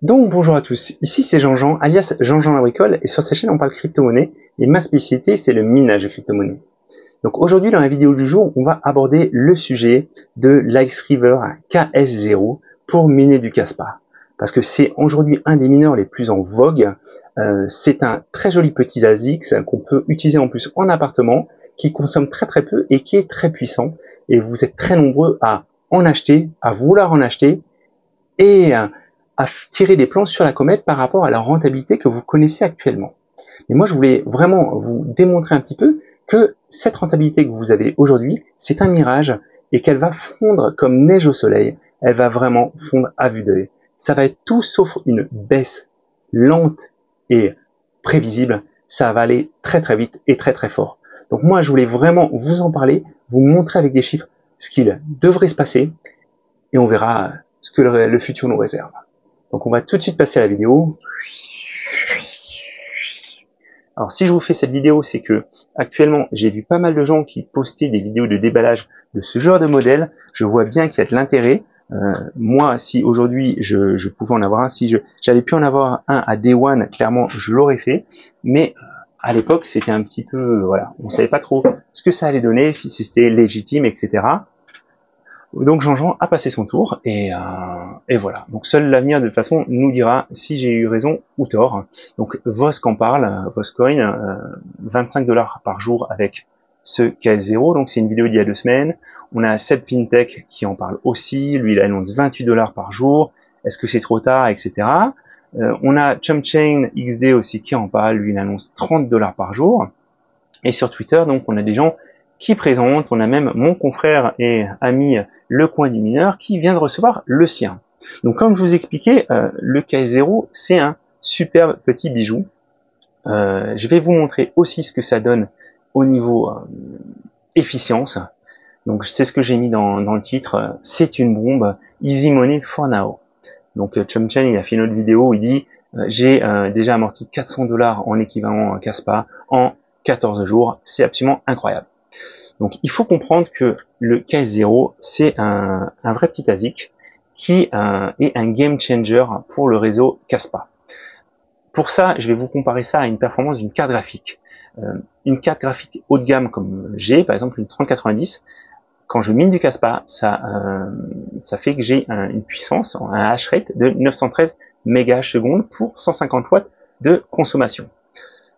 Donc bonjour à tous, ici c'est Jean-Jean, alias Jean-Jean la bricole, et sur cette chaîne on parle crypto-monnaie, et ma spécialité c'est le minage de crypto-monnaie. Donc aujourd'hui dans la vidéo du jour, on va aborder le sujet de l'Ice-River KS0 pour miner du Caspar. Parce que c'est aujourd'hui un des mineurs les plus en vogue. C'est un très joli petit ASIC qu'on peut utiliser en plus en appartement, qui consomme très peu et qui est très puissant. Et vous êtes très nombreux à en acheter, à vouloir en acheter, et à tirer des plans sur la comète par rapport à la rentabilité que vous connaissez actuellement. Et moi, je voulais vraiment vous démontrer un petit peu que cette rentabilité que vous avez aujourd'hui, c'est un mirage et qu'elle va fondre comme neige au soleil. Elle va vraiment fondre à vue d'œil. Ça va être tout sauf une baisse lente et prévisible. Ça va aller très vite et très fort. Donc moi, je voulais vraiment vous en parler, vous montrer avec des chiffres ce qu'il devrait se passer et on verra ce que le futur nous réserve. Donc on va tout de suite passer à la vidéo. Alors si je vous fais cette vidéo, c'est que actuellement j'ai vu pas mal de gens qui postaient des vidéos de déballage de ce genre de modèle. Je vois bien qu'il y a de l'intérêt. Moi, si aujourd'hui je pouvais en avoir un, si j'avais pu en avoir un à Day One, clairement je l'aurais fait. Mais à l'époque c'était un petit peu, voilà, on savait pas trop ce que ça allait donner, si c'était légitime, etc. Donc Jean-Jean a passé son tour et voilà. Donc seul l'avenir de toute façon nous dira si j'ai eu raison ou tort. Donc Vosk en parle, Voscoin, 25 $ par jour avec ce KS0. Donc c'est une vidéo d'il y a 2 semaines. On a Seb FinTech qui en parle aussi. Lui il annonce 28 $ par jour. Est-ce que c'est trop tard, etc. On a ChumpChain XD aussi qui en parle. Lui il annonce 30 $ par jour. Et sur Twitter donc on a des gens qui présente, on a même mon confrère et ami Le Coin du Mineur qui vient de recevoir le sien. Donc comme je vous expliquais, le KS0 c'est un superbe petit bijou. Je vais vous montrer aussi ce que ça donne au niveau efficience. Donc c'est ce que j'ai mis dans le titre, c'est une bombe, easy money for now. Donc ChumpChain il a fait une autre vidéo où il dit j'ai déjà amorti 400 $ en équivalent Caspa en 14 jours, c'est absolument incroyable. Donc il faut comprendre que le KS0 c'est un vrai petit ASIC qui est un game changer pour le réseau Caspa. Pour ça, je vais vous comparer ça à une performance d'une carte graphique. Une carte graphique haut de gamme comme j'ai, par exemple une 3090, quand je mine du Caspa, ça fait que j'ai une puissance, un hash rate de 913 MHz pour 150 watts de consommation.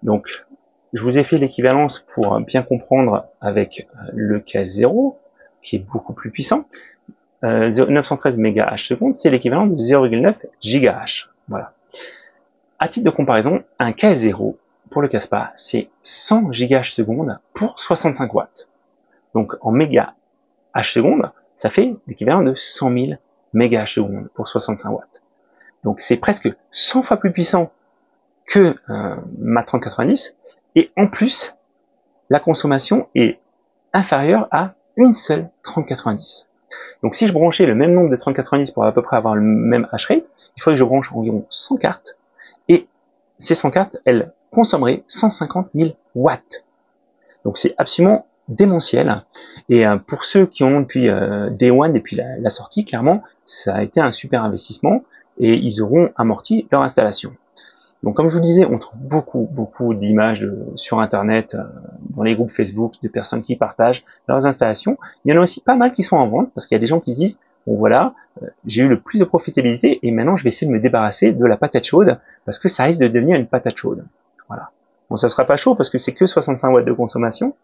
Donc je vous ai fait l'équivalence pour bien comprendre avec le KS0, qui est beaucoup plus puissant. 913 MHz, c'est l'équivalent de 0,9 GHz. Voilà. À titre de comparaison, un KS0 pour le Caspa, c'est 100 GHz pour 65 watts. Donc en mégaH seconde, ça fait l'équivalent de 100 000 MHz pour 65 watts. Donc c'est presque 100 fois plus puissant que ma 3090, et en plus, la consommation est inférieure à une seule 3090. Donc si je branchais le même nombre de 3090 pour à peu près avoir le même hash rate, il faudrait que je branche environ 100 cartes, et ces 100 cartes, elles consommeraient 150 000 watts. Donc c'est absolument démentiel, et pour ceux qui ont depuis Day One, depuis la sortie, clairement, ça a été un super investissement, et ils auront amorti leur installation. Donc comme je vous disais, on trouve beaucoup d'images sur internet, dans les groupes Facebook, de personnes qui partagent leurs installations. Il y en a aussi pas mal qui sont en vente, parce qu'il y a des gens qui se disent, bon voilà, j'ai eu le plus de profitabilité, et maintenant je vais essayer de me débarrasser de la patate chaude, parce que ça risque de devenir une patate chaude. Voilà. Bon, ça sera pas chaud, parce que c'est que 65 watts de consommation,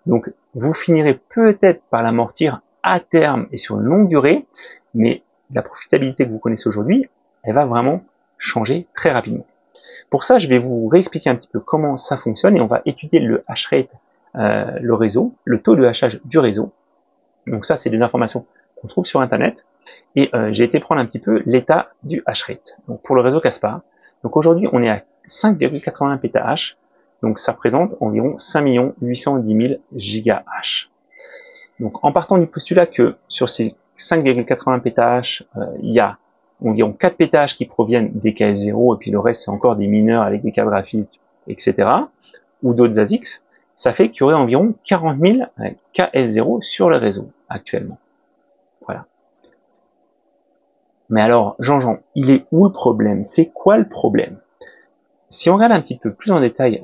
donc vous finirez peut-être par l'amortir à terme et sur une longue durée, mais la profitabilité que vous connaissez aujourd'hui, elle va vraiment changer très rapidement. Pour ça, je vais vous réexpliquer un petit peu comment ça fonctionne, et on va étudier le hash rate, le réseau, le taux de hachage du réseau. Donc ça, c'est des informations qu'on trouve sur Internet, et j'ai été prendre un petit peu l'état du hash rate. Donc pour le réseau Caspar, donc aujourd'hui, on est à 5,81 pétahash, donc ça représente environ 5 810 000 gigahash. Donc en partant du postulat que sur ces 5,80 pétahash, il y a environ 4 pétahash qui proviennent des KS0, et puis le reste c'est encore des mineurs avec des cartes graphiques, etc., ou d'autres ASICs, ça fait qu'il y aurait environ 40 000 KS0 sur le réseau actuellement. Voilà. Mais alors, Jean-Jean, il est où le problème? C'est quoi le problème? Si on regarde un petit peu plus en détail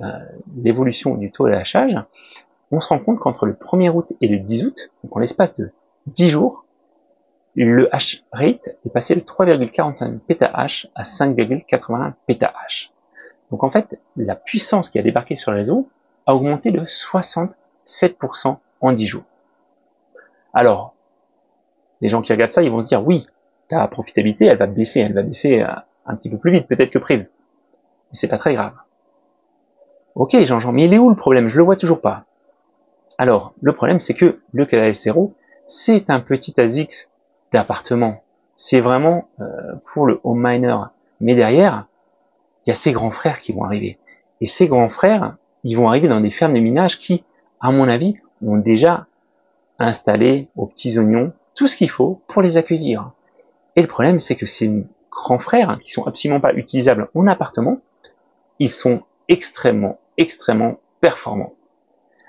l'évolution du taux de hachage, on se rend compte qu'entre le 1er août et le 10 août, donc en l'espace de 10 jours, le hash rate est passé de 3,45 pétahash à 5,81 pétahash. Donc en fait, la puissance qui a débarqué sur le réseau a augmenté de 67% en 10 jours. Alors, les gens qui regardent ça, ils vont se dire, oui, ta profitabilité, elle va baisser un petit peu plus vite, peut-être que prévu. Mais c'est pas très grave. Ok, Jean-Jean, mais il est où le problème? Je le vois toujours pas. Alors, le problème, c'est que le KS0, c'est un petit ASIC d'appartement. C'est vraiment pour le home miner. Mais derrière, il y a ces grands frères qui vont arriver. Et ces grands frères, ils vont arriver dans des fermes de minage qui, à mon avis, ont déjà installé aux petits oignons tout ce qu'il faut pour les accueillir. Et le problème, c'est que ces grands frères, qui sont absolument pas utilisables en appartement, ils sont extrêmement performants.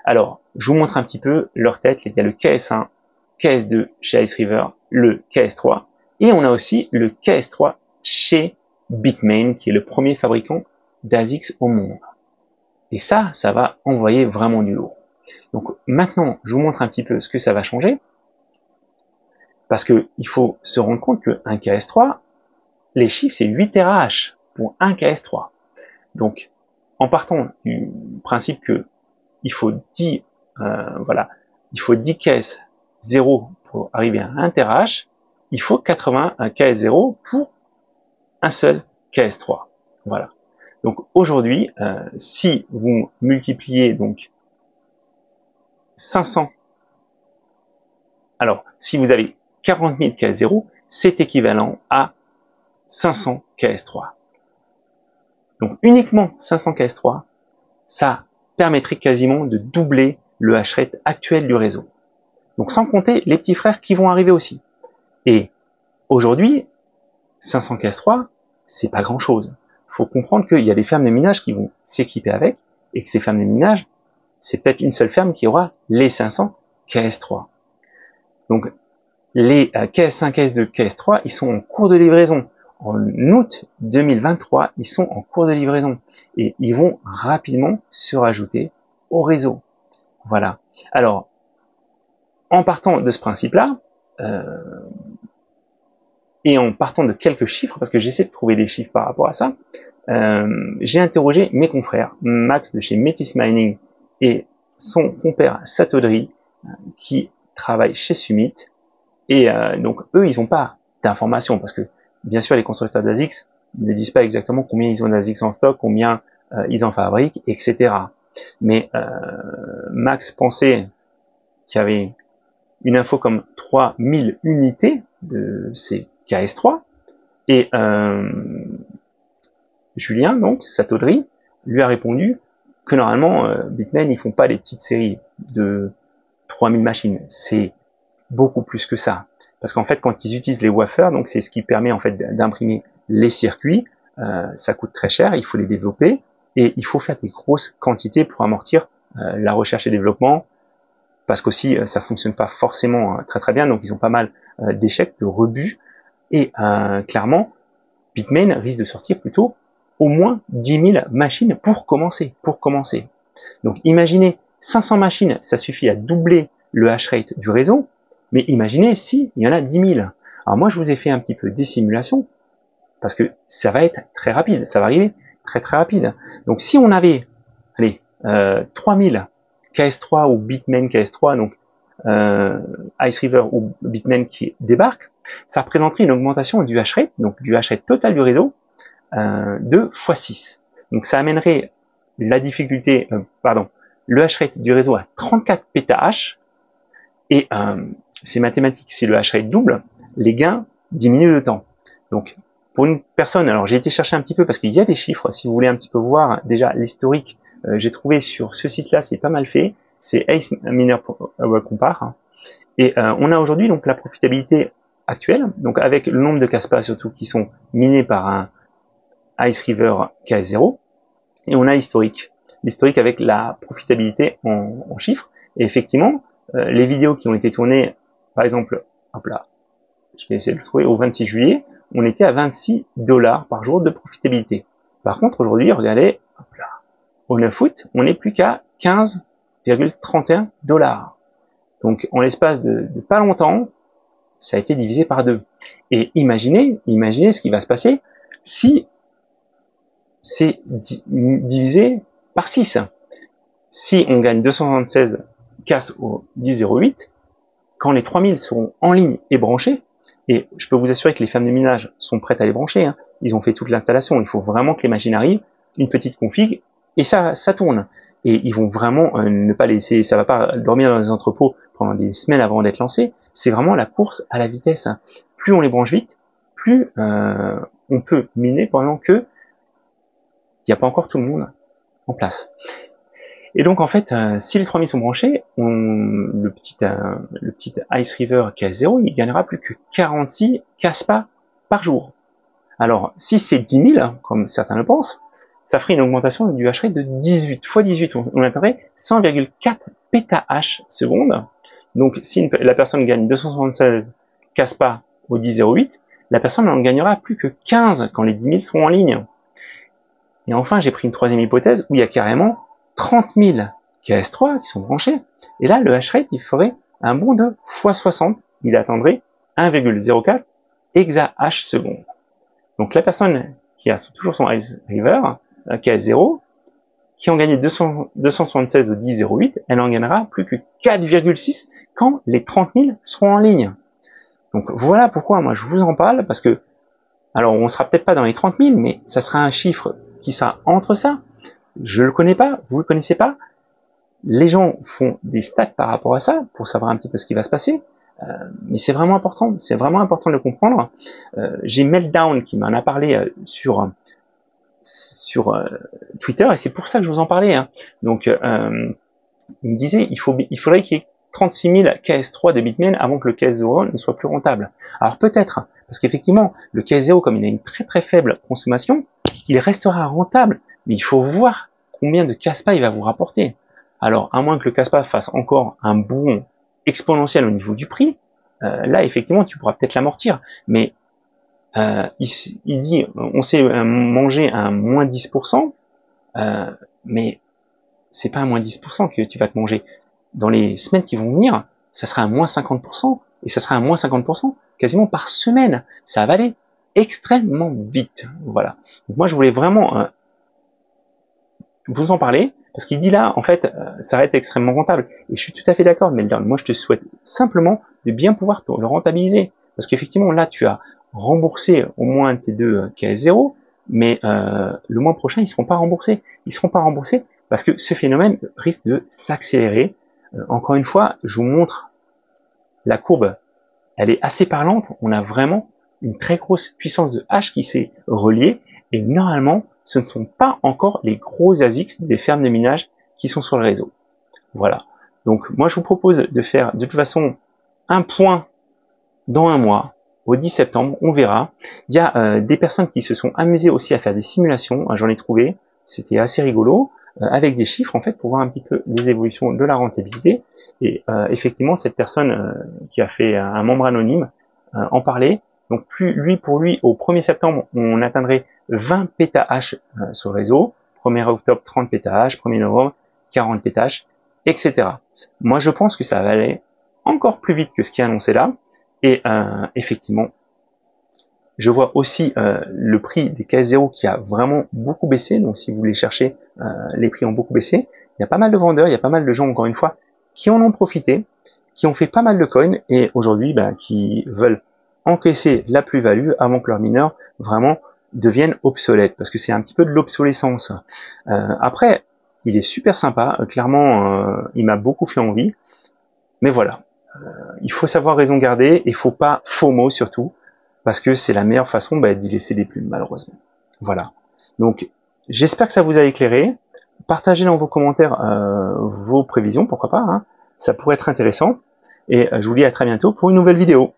Alors, je vous montre un petit peu leur tête. Il y a le KS1, KS2 chez Ice River, le KS3, et on a aussi le KS3 chez Bitmain, qui est le premier fabricant d'ASICs au monde. Et ça va envoyer vraiment du lourd. Donc maintenant, je vous montre un petit peu ce que ça va changer, parce que il faut se rendre compte qu'un KS3, les chiffres, c'est 8 TH pour un KS3. Donc, en partant du principe que il faut 10, il faut 10 caisses 0 pour arriver à 1 TH, il faut 80 KS0 pour un seul KS3. Voilà. Donc aujourd'hui, si vous multipliez donc 500, alors si vous avez 40 000 KS0, c'est équivalent à 500 KS3. Donc uniquement 500 KS3, ça permettrait quasiment de doubler le hash rate actuel du réseau. Donc sans compter les petits frères qui vont arriver aussi. Et aujourd'hui, 500 KS3, c'est pas grand chose. Il faut comprendre qu'il y a des fermes de minage qui vont s'équiper avec, et que ces fermes de minage, c'est peut-être une seule ferme qui aura les 500 KS3. Donc les KS5, KS2, KS3, ils sont en cours de livraison. En août 2023, ils sont en cours de livraison. Et ils vont rapidement se rajouter au réseau. Voilà. Alors, en partant de ce principe-là, et en partant de quelques chiffres, parce que j'essaie de trouver des chiffres par rapport à ça, j'ai interrogé mes confrères, Max de chez Metis Mining et son compère Satodri, qui travaille chez Summit. Et donc, eux, ils n'ont pas d'informations, parce que, bien sûr, les constructeurs d'ASICs ne disent pas exactement combien ils ont d'ASICs en stock, combien ils en fabriquent, etc. Mais Max pensait qu'il y avait une info comme 3000 unités de ces KS3, et Julien, donc, Satodri, lui a répondu que normalement, Bitmain, ils font pas les petites séries de 3000 machines. C'est beaucoup plus que ça. Parce qu'en fait, quand ils utilisent les wafers, donc c'est ce qui permet en fait d'imprimer les circuits, ça coûte très cher, il faut les développer, et il faut faire des grosses quantités pour amortir la recherche et développement, parce qu'aussi ça fonctionne pas forcément très bien, donc ils ont pas mal d'échecs, de rebuts, et clairement, Bitmain risque de sortir plutôt au moins 10 000 machines pour commencer. Donc imaginez, 500 machines, ça suffit à doubler le hash rate du réseau, mais imaginez si il y en a 10 000. Alors moi, je vous ai fait un petit peu des simulations, parce que ça va être très rapide, ça va arriver très rapide. Donc si on avait, allez, 3000 KS3 ou Bitmain KS3, donc Ice River ou Bitmain qui débarquent, ça représenterait une augmentation du hash rate, donc du hash rate total du réseau, de x6. Donc ça amènerait la difficulté, le hash rate du réseau à 34 pétahash, et c'est mathématique, si le hash rate double, les gains diminuent de temps. Donc pour une personne, alors j'ai été chercher un petit peu parce qu'il y a des chiffres, si vous voulez un petit peu voir déjà l'historique, j'ai trouvé sur ce site-là, c'est pas mal fait, c'est Ace Miner Compare, et on a aujourd'hui donc la profitabilité actuelle, donc avec le nombre de Kaspa surtout qui sont minés par un Ice River KS0, et on a l'historique avec la profitabilité en chiffres, et effectivement, les vidéos qui ont été tournées, par exemple, hop là, je vais essayer de le trouver, au 26 juillet, on était à 26 $ par jour de profitabilité. Par contre, aujourd'hui, regardez, hop là, au 9 août, on n'est plus qu'à 15,31 $. Donc, en l'espace de pas longtemps, ça a été divisé par 2. Et imaginez ce qui va se passer si c'est divisé par 6. Si on gagne 276 casse au 10,08, quand les 3000 seront en ligne et branchés, et je peux vous assurer que les femmes de ménage sont prêtes à les brancher, hein, ils ont fait toute l'installation, il faut vraiment que les machines arrivent, une petite config, et ça tourne. Et ils vont vraiment ne pas laisser, ça va pas dormir dans les entrepôts pendant des semaines avant d'être lancé, c'est vraiment la course à la vitesse. Plus on les branche vite, plus on peut miner pendant que il n'y a pas encore tout le monde en place. Et donc en fait, si les 3000 sont branchés, le petit Ice River KS0, il gagnera plus que 46 CASPA par jour. Alors si c'est 10 000, comme certains le pensent, ça ferait une augmentation du hash rate de 18 x 18. On atteindrait 100,4 pétahash seconde. Donc si la personne gagne 276 CASPA au 10,08, la personne en gagnera plus que 15 quand les 10 000 seront en ligne. Et enfin, j'ai pris une troisième hypothèse où il y a carrément 30 000 KS3 qui sont branchés. Et là, le hash rate, il ferait un bond de x60. Il atteindrait 1,04 exahash seconde. Donc la personne qui a toujours son Ice River, KS0, qui en gagnait 276 au 10,08, elle en gagnera plus que 4,6 quand les 30 000 seront en ligne. Donc voilà pourquoi moi je vous en parle, parce que, alors on sera peut-être pas dans les 30 000, mais ça sera un chiffre qui sera entre ça. Je le connais pas, vous le connaissez pas. Les gens font des stats par rapport à ça pour savoir un petit peu ce qui va se passer. Mais c'est vraiment important de le comprendre. J'ai Meltdown qui m'en a parlé sur Twitter et c'est pour ça que je vous en parlais. Hein. Donc il me disait il faudrait qu'il y ait 36 000 KS3 de Bitmain avant que le KS0 ne soit plus rentable. Alors peut-être, parce qu'effectivement le KS0 comme il a une très très faible consommation, il restera rentable, mais il faut voir combien de CASPA il va vous rapporter. Alors, à moins que le CASPA fasse encore un bond exponentiel au niveau du prix, là, effectivement, tu pourras peut-être l'amortir. Mais il dit, on sait manger un moins 10%, mais c'est pas un moins 10% que tu vas te manger. Dans les semaines qui vont venir, ça sera un moins 50%, et ça sera un moins 50% quasiment par semaine. Ça va aller extrêmement vite. Voilà. Donc moi, je voulais vraiment vous en parler, parce qu'il dit là, en fait, ça va être extrêmement rentable. Et je suis tout à fait d'accord, mais moi, je te souhaite simplement de bien pouvoir le rentabiliser. Parce qu'effectivement, là, tu as remboursé au moins tes deux KS0, mais le mois prochain, ils ne seront pas remboursés. Ils ne seront pas remboursés parce que ce phénomène risque de s'accélérer. Encore une fois, je vous montre la courbe. Elle est assez parlante. On a vraiment une très grosse puissance de hash qui s'est reliée. Et normalement, ce ne sont pas encore les gros ASICs des fermes de minage qui sont sur le réseau. Voilà. Donc, moi, je vous propose de faire de toute façon un point dans un mois, au 10 septembre, on verra. Il y a des personnes qui se sont amusées aussi à faire des simulations. J'en ai trouvé. C'était assez rigolo, avec des chiffres, en fait, pour voir un petit peu les évolutions de la rentabilité. Et effectivement, cette personne qui a fait un membre anonyme en parlait. Donc, pour lui, au 1er septembre, on atteindrait 20 pétahash sur le réseau. 1er octobre, 30 pétahash. 1er novembre, 40 pétahash, etc. Moi, je pense que ça va aller encore plus vite que ce qui est annoncé là. Et effectivement, je vois aussi le prix des KS0 qui a vraiment beaucoup baissé. Donc, si vous voulez chercher, les prix ont beaucoup baissé. Il y a pas mal de vendeurs, il y a pas mal de gens, encore une fois, qui en ont profité, qui ont fait pas mal de coins et aujourd'hui, qui veulent encaisser la plus-value avant que leurs mineurs vraiment deviennent obsolètes, parce que c'est un petit peu de l'obsolescence. Après, il est super sympa, clairement, il m'a beaucoup fait envie, mais voilà, il faut savoir raison garder, et il faut pas FOMO surtout, parce que c'est la meilleure façon d'y laisser des plumes, malheureusement. Voilà, donc j'espère que ça vous a éclairé. Partagez dans vos commentaires vos prévisions, pourquoi pas, hein. Ça pourrait être intéressant, et je vous dis à très bientôt pour une nouvelle vidéo.